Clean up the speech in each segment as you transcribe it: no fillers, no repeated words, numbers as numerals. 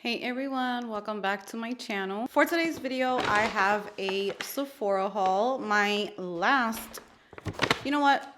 Hey everyone, welcome back to my channel. For today's video, I have a Sephora haul. You know what?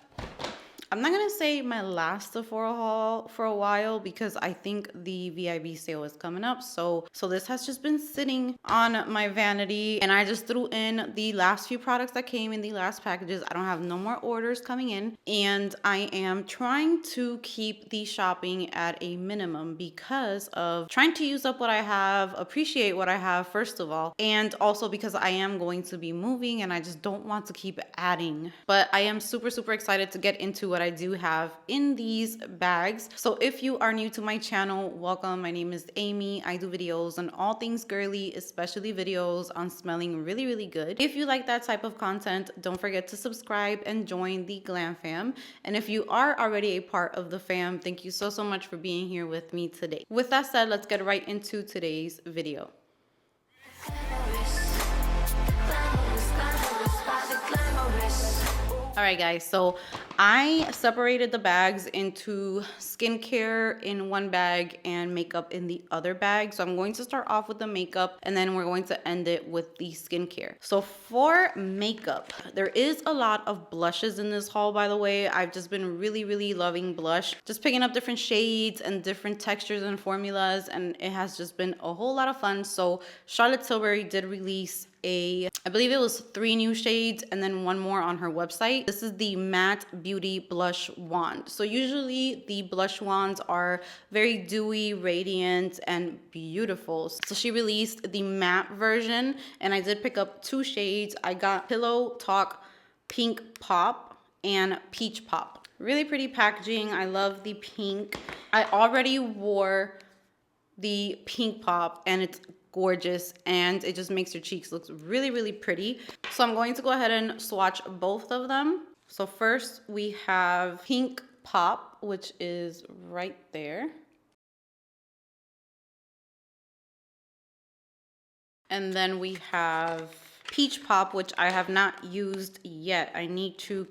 I'm not gonna say my last Sephora haul for a while because I think the VIB sale is coming up. So this has just been sitting on my vanity and I just threw in the last few products that came in the last packages. I don't have no more orders coming in and I am trying to keep the shopping at a minimum because of trying to use up what I have, appreciate what I have first of all, and also because I am going to be moving and I just don't want to keep adding. But I am super excited to get into what I do have in these bags. So if you are new to my channel, welcome. My name is Amy. I do videos on all things girly, especially videos on smelling really good. If you like that type of content, don't forget to subscribe and join the Glam fam. And if you are already a part of the fam, thank you so much for being here with me today. With that said, let's get right into today's video. All right, guys, so I separated the bags into skincare in one bag and makeup in the other bag. So I'm going to start off with the makeup and then we're going to end it with the skincare. So for makeup, there is a lot of blushes in this haul, by the way. I've just been really loving blush, just picking up different shades and different textures and formulas, and it has just been a whole lot of fun. So Charlotte Tilbury did release I believe it was 3 new shades and then 1 more on her website. This is the Matte Beauty Blush Wand. So usually the blush wands are very dewy, radiant, and beautiful. So she released the matte version and I did pick up 2 shades. I got Pillow Talk Pink Pop and Peach Pop. Really pretty packaging. I love the pink. I already wore the pink pop and it's gorgeous and it just makes your cheeks look really pretty. So I'm going to go ahead and swatch both of them. So first we have pink pop, which is right there. And then we have peach pop, which I have not used yet. I need to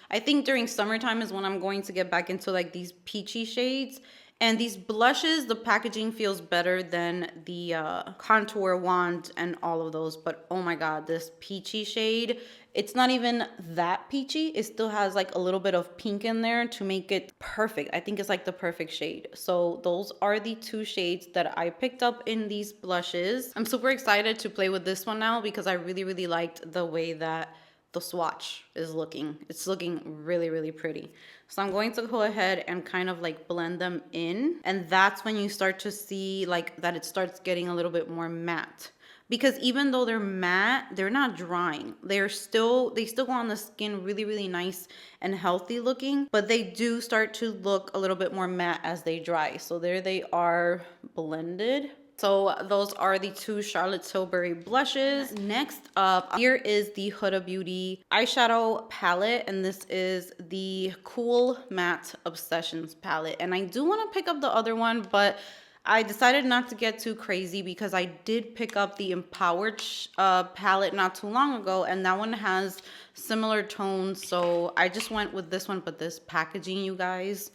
I think during summertime is when I'm going to get back into like these peachy shades. And these blushes, the packaging feels better than the contour wand and all of those. But oh my God, this peachy shade, it's not even that peachy. It still has like a little bit of pink in there to make it perfect. I think it's like the perfect shade. So those are the 2 shades that I picked up in these blushes. I'm super excited to play with this one now because I really liked the way that the swatch is looking. It's looking really pretty. So I'm going to go ahead and kind of like blend them in, and that's when you start to see like that it starts getting a little bit more matte, because even though they're matte, they're not drying. They still go on the skin really nice and healthy looking, but they do start to look a little bit more matte as they dry. So there they are blended. So those are the 2 Charlotte Tilbury blushes. Next up, here is the Huda Beauty eyeshadow palette, and this is the Cool Matte Obsessions palette. And I do want to pick up the other one, but I decided not to get too crazy because I did pick up the Empowered palette not too long ago, and that one has similar tones. So I just went with this one, but this packaging, you guys.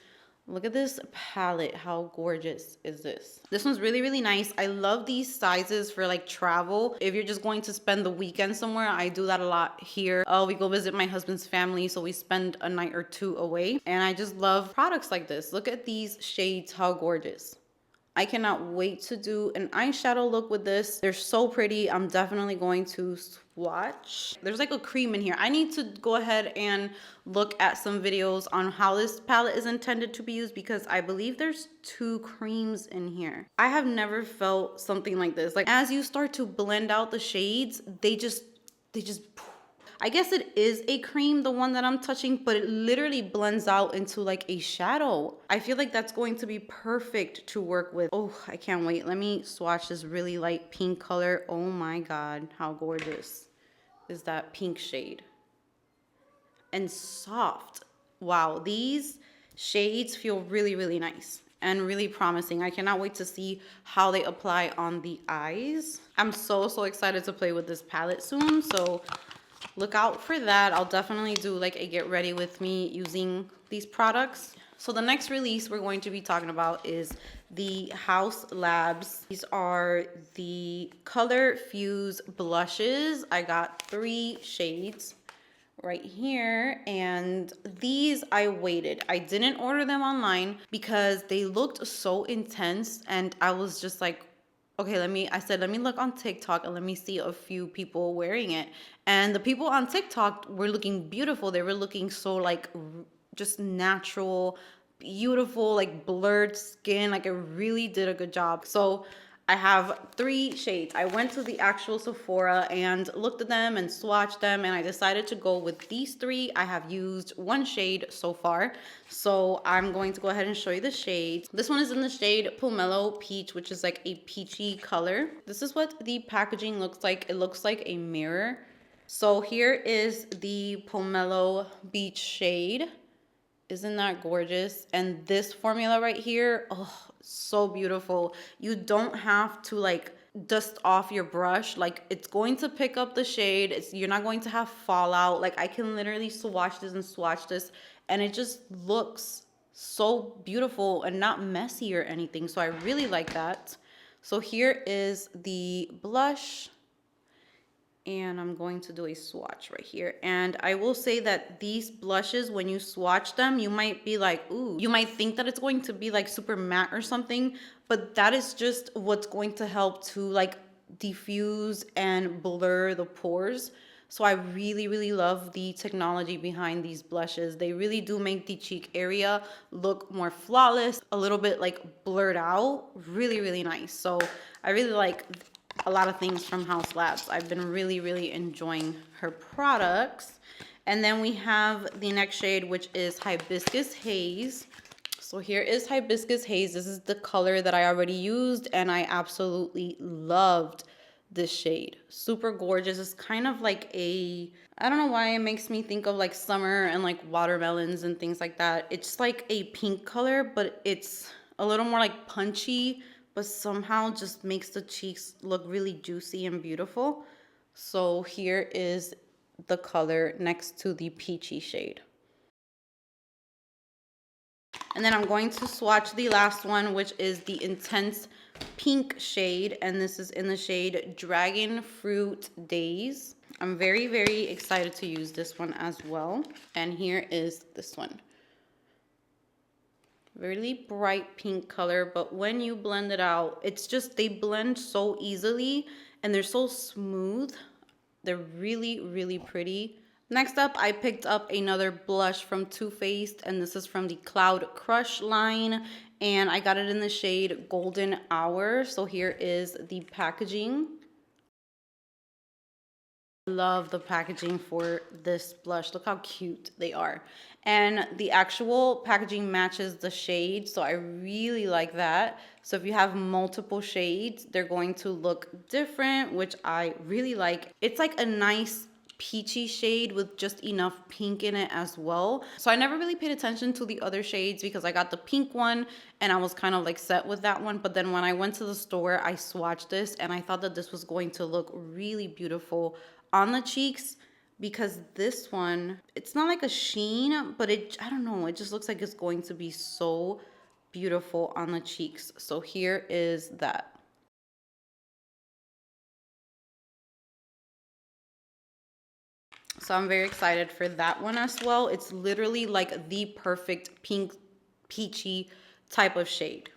Look at this palette. How gorgeous is this? This one's really nice. I love these sizes for like travel. If you're just going to spend the weekend somewhere, I do that a lot here. We go visit my husband's family, so we spend a night or 2 away. And I just love products like this. Look at these shades. How gorgeous. I cannot wait to do an eyeshadow look with this. They're so pretty. I'm definitely going to swatch. There's like a cream in here. I need to go ahead and look at some videos on how this palette is intended to be used because I believe there's 2 creams in here. I have never felt something like this. Like as you start to blend out the shades, they just I guess it is a cream, the one that I'm touching, but it literally blends out into like a shadow. I feel like that's going to be perfect to work with. Oh, I can't wait. Let me swatch this really light pink color. Oh my God, how gorgeous is that pink shade? And soft. Wow, these shades feel really nice and really promising. I cannot wait to see how they apply on the eyes. I'm so excited to play with this palette soon. So look out for that. I'll definitely do like a get ready with me using these products. So the next release we're going to be talking about is the Haus Labs. These are the Color Fuse blushes. I got 3 shades right here, and these I waited. I didn't order them online because they looked so intense, and I was just like, okay, I said, let me look on TikTok and let me see a few people wearing it. And the people on TikTok were looking beautiful. They were looking so like just natural, beautiful, like blurred skin. Like, it really did a good job. So I have 3 shades. I went to the actual Sephora and looked at them and swatched them, and I decided to go with these 3. I have used 1 shade so far, so I'm going to go ahead and show you the shades. This one is in the shade Pomelo Peach, which is like a peachy color. This is what the packaging looks like. It looks like a mirror. So here is the Pomelo Beach shade. Isn't that gorgeous? And this formula right here, oh, so beautiful. You don't have to like dust off your brush. Like, it's going to pick up the shade. You're not going to have fallout. Like, I can literally swatch this and swatch this, and it just looks so beautiful and not messy or anything. So I really like that. So here is the blush. And I'm going to do a swatch right here. And I will say that these blushes, when you swatch them, you might be like, ooh, you might think that it's going to be like super matte or something, but that is just what's going to help to like diffuse and blur the pores. So I really, really love the technology behind these blushes. They really do make the cheek area look more flawless, a little bit like blurred out. Really, really nice. So I really like a lot of things from Haus Labs. I've been really, really enjoying her products. And then we have the next shade, which is Hibiscus Haze. So here is Hibiscus Haze. This is the color that I already used, and I absolutely loved this shade. Super gorgeous. It's kind of like I don't know why it makes me think of like summer and like watermelons and things like that. It's like a pink color, but it's a little more like punchy, but somehow just makes the cheeks look really juicy and beautiful. So here is the color next to the peachy shade. And then I'm going to swatch the last one, which is the intense pink shade, and this is in the shade Dragon Fruit Days. I'm very, very excited to use this one as well. And here is this one. Really bright pink color, but when you blend it out, it's just, they blend so easily and they're so smooth. They're really, really pretty. Next up, I picked up another blush from Too Faced, and this is from the Cloud Crush line, and I got it in the shade Golden Hour. So here is the packaging. I love the packaging for this blush. Look how cute they are. And the actual packaging matches the shade, so I really like that. So if you have multiple shades, they're going to look different, which I really like. It's like a nice peachy shade with just enough pink in it as well. So I never really paid attention to the other shades because I got the pink one and I was kind of like set with that one. But then when I went to the store, I swatched this and I thought that this was going to look really beautiful on the cheeks, because this one, it's not like a sheen, but I don't know, it just looks like it's going to be so beautiful on the cheeks. So here is that. So I'm very excited for that one as well. It's literally like the perfect pink, peachy type of shade.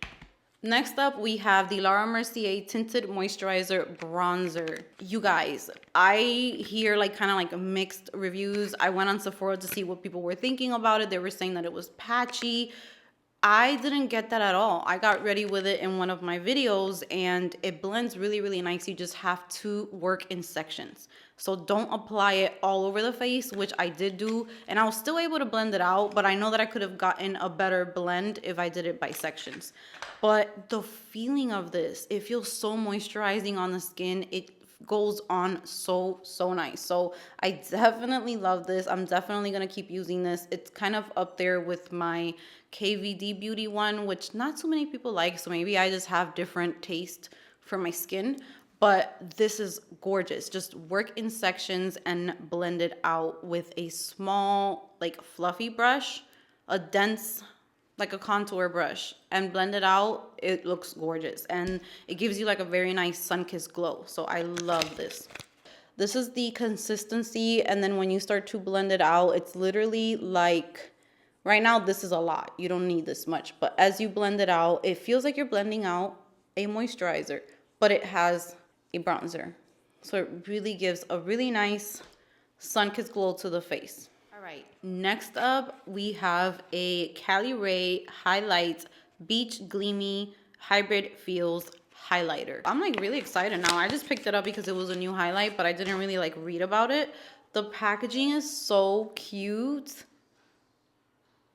Next up, we have the Laura Mercier Tinted Moisturizer Bronzer. You guys, I hear like kind of like mixed reviews. I went on Sephora to see what people were thinking about it. They were saying that it was patchy. I didn't get that at all. I got ready with it in one of my videos and it blends really, really nice. You just have to work in sections. So don't apply it all over the face, which I did do. And I was still able to blend it out, but I know that I could have gotten a better blend if I did it by sections. But the feeling of this, it feels so moisturizing on the skin. It goes on so nice. So I definitely love this. I'm definitely gonna keep using this. It's kind of up there with my KVD Beauty one, which not so many people like, so maybe I just have different taste for my skin, but this is gorgeous. Just work in sections and blend it out with a small like fluffy brush, a dense like a contour brush and blend it out, it looks gorgeous. And it gives you like a very nice sun-kissed glow. So I love this. This is the consistency, and then when you start to blend it out, it's literally like, right now this is a lot. You don't need this much, but as you blend it out, it feels like you're blending out a moisturizer, but it has a bronzer. So it really gives a really nice sun-kissed glow to the face. All right, next up, we have a Cali Ray Highlights Beach Gleamy Hybrid Feels highlighter. I'm like really excited now. I just picked it up because it was a new highlight, but I didn't really like read about it. The packaging is so cute.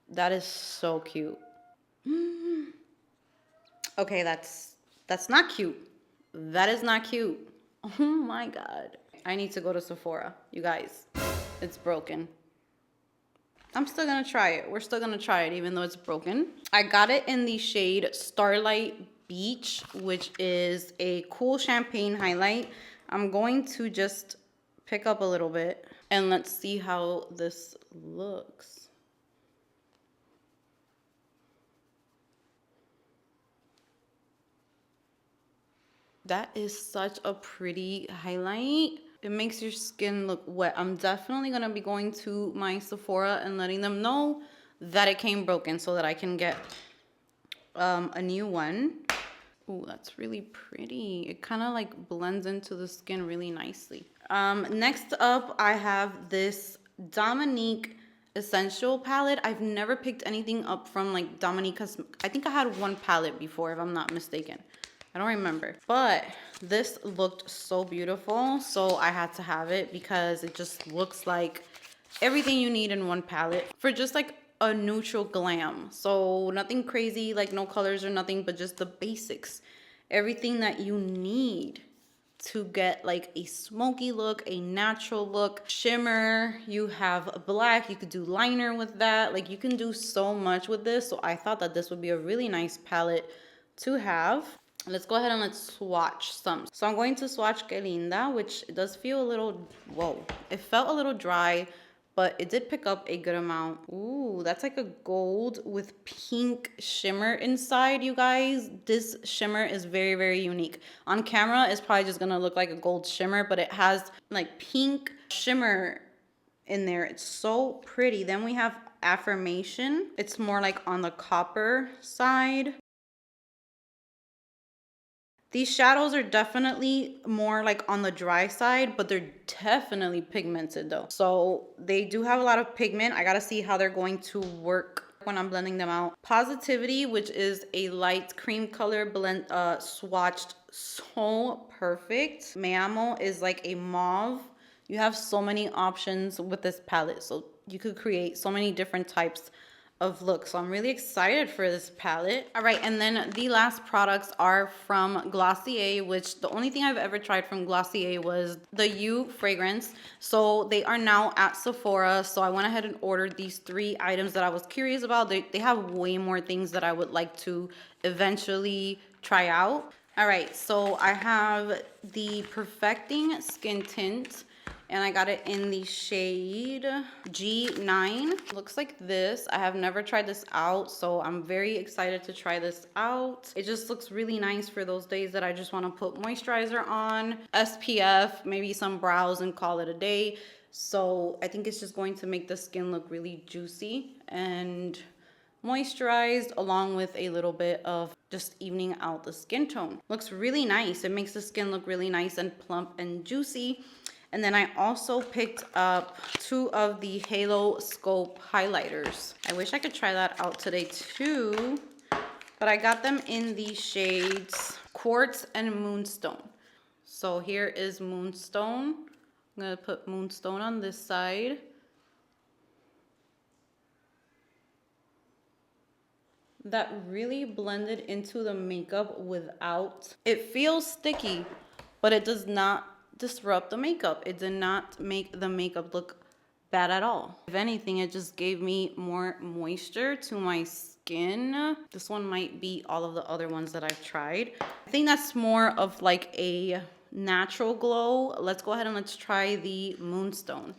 That is so cute. Okay, that's not cute. That is not cute. Oh my God. I need to go to Sephora, you guys. It's broken. I'm still gonna try it. We're still gonna try it even though it's broken. I got it in the shade Starlight Beach, which is a cool champagne highlight. I'm going to just pick up a little bit and let's see how this looks. That is such a pretty highlight. It makes your skin look wet. I'm definitely gonna be going to my Sephora and letting them know that it came broken so that I can get a new one. Oh, that's really pretty. It kind of like blends into the skin really nicely. Next up, I have this Dominique Essential palette. I've never picked anything up from like Dominique. I think I had one palette before, if I'm not mistaken. I don't remember. But this looked so beautiful, so I had to have it because it just looks like everything you need in one palette for just like a neutral glam. So nothing crazy, like no colors or nothing, but just the basics. Everything that you need to get like a smoky look, a natural look, shimmer. You have black, you could do liner with that. Like you can do so much with this. So I thought that this would be a really nice palette to have. Let's go ahead and let's swatch some. So I'm going to swatch Que Linda, which does feel a little, whoa, it felt a little dry, but it did pick up a good amount. Ooh, that's like a gold with pink shimmer inside, you guys. This shimmer is very, very unique. On camera, it's probably just gonna look like a gold shimmer, but it has like pink shimmer in there. It's so pretty. Then we have Affirmation. It's more like on the copper side. These shadows are definitely more like on the dry side, but they're definitely pigmented though. So they do have a lot of pigment. I gotta see how they're going to work when I'm blending them out. Positivity, which is a light cream color blend, swatched so perfect. Me Amo is like a mauve. You have so many options with this palette. So you could create so many different types of look. So I'm really excited for this palette. All right, and then the last products are from Glossier, which the only thing I've ever tried from Glossier was the You fragrance. So they are now at Sephora. So I went ahead and ordered these 3 items that I was curious about. They have way more things that I would like to eventually try out. All right, so I have the Perfecting Skin Tint, and I got it in the shade G9. Looks like this. I have never tried this out, so I'm very excited to try this out. It just looks really nice for those days that I just want to put moisturizer on, SPF, maybe some brows, and call it a day. So I think it's just going to make the skin look really juicy and moisturized, along with a little bit of just evening out the skin tone. Looks really nice. It makes the skin look really nice and plump and juicy. And then I also picked up 2 of the Halo Scope highlighters. I wish I could try that out today too, but I got them in the shades Quartz and Moonstone. So here is Moonstone. I'm gonna put Moonstone on this side. That really blended into the makeup without, it feels sticky, but it does not disrupt the makeup. It did not make the makeup look bad at all. If anything, it just gave me more moisture to my skin. This one might be all of the other ones that I've tried. I think that's more of like a natural glow. Let's go ahead and let's try the Moonstone.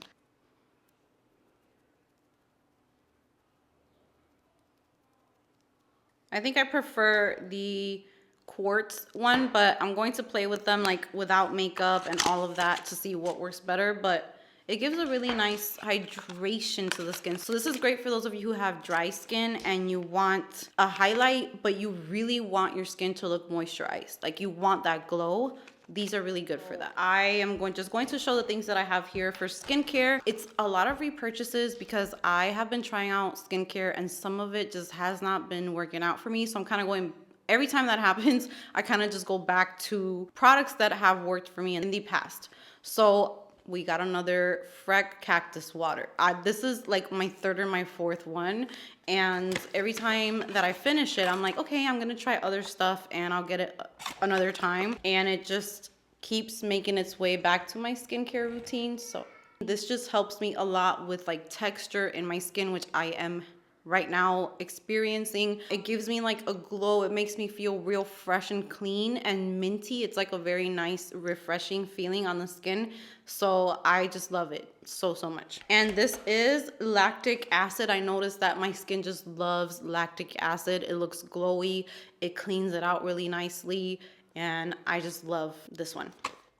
I think I prefer the quartz one, but I'm going to play with them like without makeup and all of that to see what works better. But it gives a really nice hydration to the skin. So this is great for those of you who have dry skin and you want a highlight, but you really want your skin to look moisturized. Like you want that glow. These are really good for that. I am just going to show the things that I have here for skincare. It's a lot of repurchases because I have been trying out skincare and some of it just has not been working out for me. So I'm kind of going, every time that happens, I kind of just go back to products that have worked for me in the past. So we got another Freck cactus water. This is like my third or my fourth one. And every time that I finish it, I'm like, okay, I'm gonna try other stuff and I'll get it another time. And it just keeps making its way back to my skincare routine. So this just helps me a lot with like texture in my skin, which I am right now experiencing. It gives me like a glow. It makes me feel real fresh and clean and minty. It's like a very nice, refreshing feeling on the skin. So I just love it so much. And this is lactic acid. I noticed that my skin just loves lactic acid. It looks glowy. It cleans it out really nicely. And I just love this one.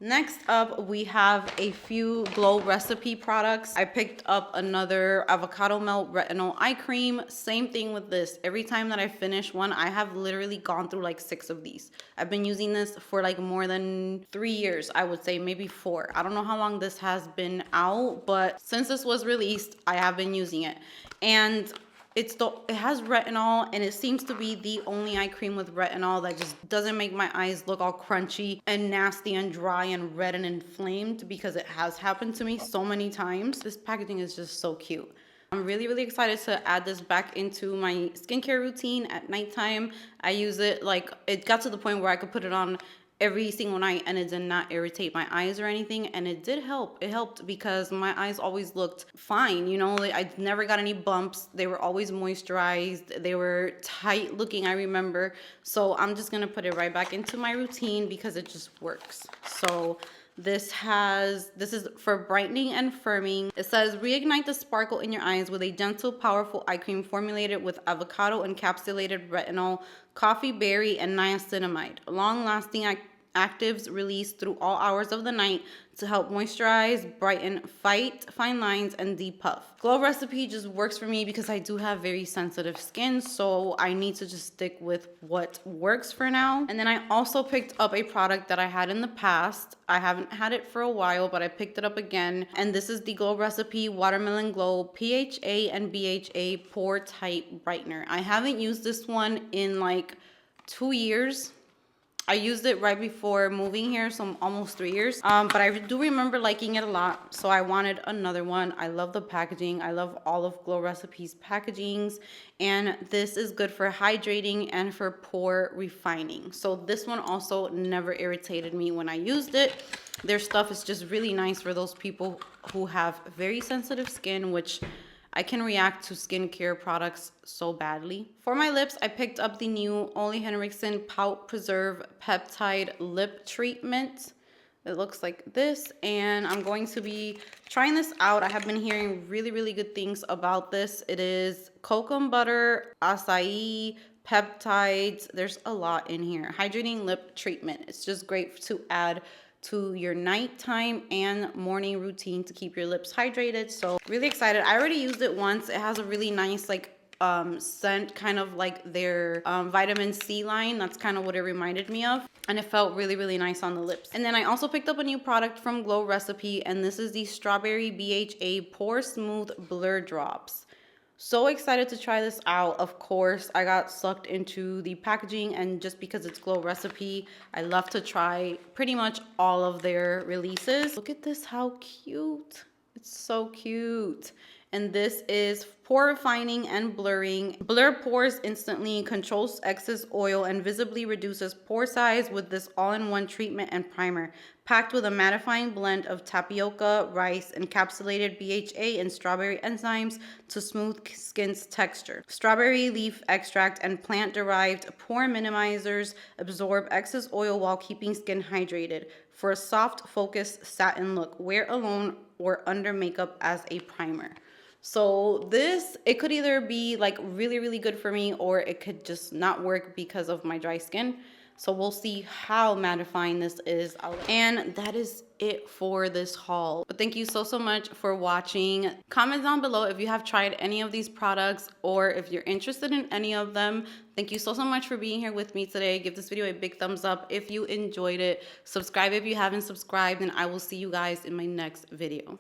Next up, we have a few Glow Recipe products. I picked up another avocado melt retinol eye cream. Same thing with this. Every time that I finish one, I have literally gone through like 6 of these. I've been using this for like more than 3 years, I would say, maybe 4. I don't know how long this has been out, but since this was released, I have been using it. And it has retinol, and it seems to be the only eye cream with retinol that just doesn't make my eyes look all crunchy and nasty and dry and red and inflamed, because it has happened to me so many times. This packaging is just so cute. I'm really excited to add this back into my skincare routine at nighttime. I use it like, it got to the point where I could put it on every single night and it did not irritate my eyes or anything, and it did help. It helped because my eyes always looked fine, you know, like I never got any bumps. They were always moisturized. They were tight looking, I remember. So I'm just gonna put it right back into my routine because it just works. So this is for brightening and firming. It says reignite the sparkle in your eyes with a gentle, powerful eye cream formulated with avocado encapsulated retinol, coffee berry, and niacinamide. Long-lasting actives released through all hours of the night to help moisturize, brighten, fight fine lines, and depuff. Glow Recipe just works for me because I do have very sensitive skin, so I need to just stick with what works for now. And then I also picked up a product that I had in the past. I haven't had it for a while, but I picked it up again. And this is the Glow Recipe Watermelon Glow PHA and BHA Pore Tight Brightener. I haven't used this one in like 2 years. I used it right before moving here, so almost 3 years. But I do remember liking it a lot, so I wanted another one. I love the packaging. I love all of Glow Recipe's packagings. And this is good for hydrating and for pore refining. So this one also never irritated me when I used it. Their stuff is just really nice for those people who have very sensitive skin, which I can react to skincare products so badly. For my lips, I picked up the new Ole Henriksen Pout Preserve Peptide Lip Treatment. It looks like this, and I'm going to be trying this out. I have been hearing really good things about this. It is cocoa butter, acai, peptides. There's a lot in here. Hydrating lip treatment. It's just great to add to your nighttime and morning routine to keep your lips hydrated. So really excited. I already used it once. It has a really nice like scent, kind of like their vitamin C line. That's kind of what it reminded me of, and it felt really nice on the lips. And then I also picked up a new product from Glow Recipe, and this is the Strawberry BHA Pore Smooth Blur Drops. So excited to try this out. Of course, I got sucked into the packaging, and just because it's Glow Recipe, I love to try pretty much all of their releases. Look at this, how cute. It's so cute. And this is pore refining and blurring. Blur pores instantly, controls excess oil, and visibly reduces pore size with this all-in-one treatment and primer. Packed with a mattifying blend of tapioca, rice, encapsulated BHA, and strawberry enzymes to smooth skin's texture. Strawberry leaf extract and plant-derived pore minimizers absorb excess oil while keeping skin hydrated. For a soft, focused satin look, wear alone or under makeup as a primer. So this, it could either be like really, really good for me, or it could just not work because of my dry skin. So we'll see how mattifying this is. And that is it for this haul. But thank you so, so much for watching. Comment down below if you have tried any of these products or if you're interested in any of them. Thank you so, so much for being here with me today. Give this video a big thumbs up if you enjoyed it. Subscribe if you haven't subscribed, and I will see you guys in my next video.